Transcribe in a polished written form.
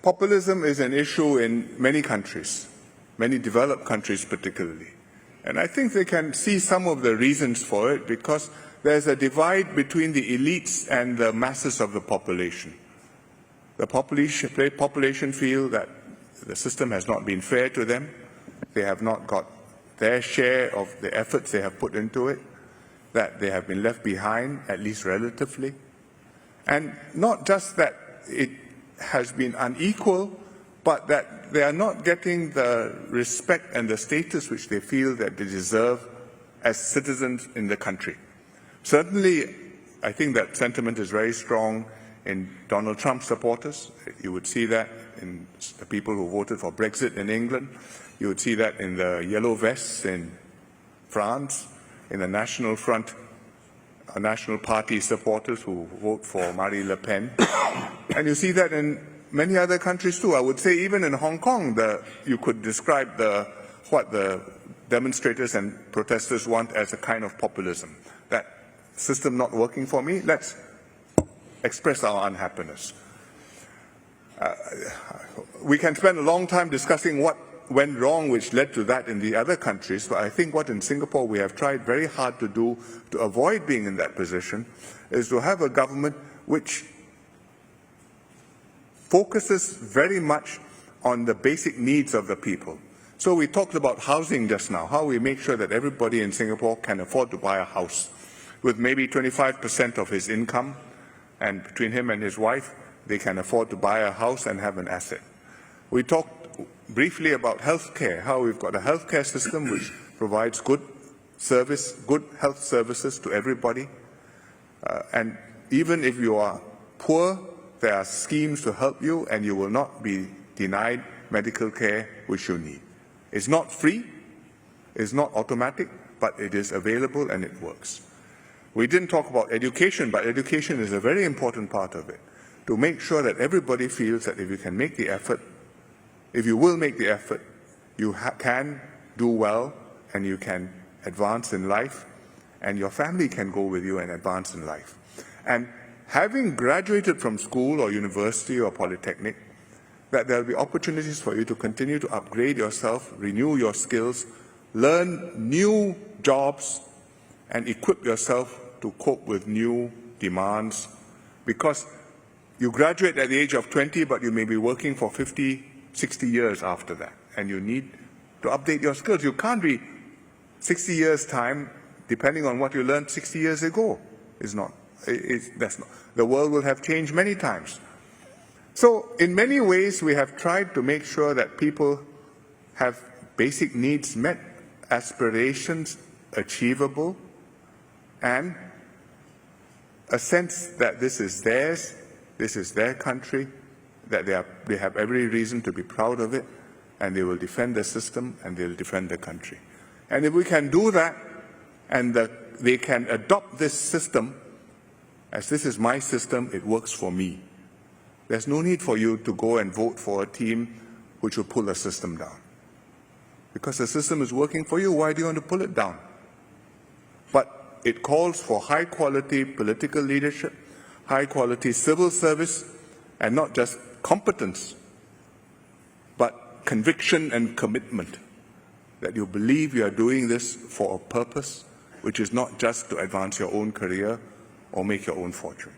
Populism is an issue in many countries, many developed countries particularly. And I think they can see some of the reasons for it because there's a divide between the elites and the masses of the population. The population feel that the system has not been fair to them. They have not got their share of the efforts they have put into it, that they have been left behind, at least relatively. And not just that it has been unequal, but that they are not getting the respect and the status which they feel that they deserve as citizens in the country. Certainly, I think that sentiment is very strong in Donald Trump supporters. You would see that in the people who voted for Brexit in England. You would see that in the yellow vests in France, in the National Front, National Party supporters who vote for Marine Le Pen. And you see that in many other countries too. I would say even in Hong Kong, you could describe what the demonstrators and protesters want as a kind of populism. That system not working for me, let's express our unhappiness. We can spend a long time discussing what went wrong which led to that in the other countries, but I think what in Singapore we have tried very hard to do to avoid being in that position is to have a government which focuses very much on the basic needs of the people. So we talked about housing just now, how we make sure that everybody in Singapore can afford to buy a house with maybe 25% of his income, and between him and his wife, they can afford to buy a house and have an asset. We talked briefly about healthcare, how we've got a healthcare system which provides good health services to everybody. And even if you are poor, there are schemes to help you and you will not be denied medical care which you need. It's not free, it's not automatic, but it is available and it works. We didn't talk about education, but education is a very important part of it, to make sure that everybody feels that if you can make the effort, if you will make the effort, you can do well and you can advance in life, and your family can go with you and advance in life. And having graduated from school or university or polytechnic, that there will be opportunities for you to continue to upgrade yourself, renew your skills, learn new jobs, and equip yourself to cope with new demands. Because you graduate at the age of 20, but you may be working for 50, 60 years after that, and you need to update your skills. You can't be 60 years' time, depending on what you learned 60 years ago. That's not. The world will have changed many times. So in many ways, we have tried to make sure that people have basic needs met, aspirations achievable, and a sense that this is theirs, this is their country, that they have every reason to be proud of it, and they will defend the system and they will defend the country. And if we can do that, and they can adopt this system, as this is my system, it works for me. There's no need for you to go and vote for a team which will pull the system down. Because the system is working for you, why do you want to pull it down? But it calls for high-quality political leadership, high-quality civil service, and not just competence, but conviction and commitment, that you believe you are doing this for a purpose, which is not just to advance your own career or make your own fortune.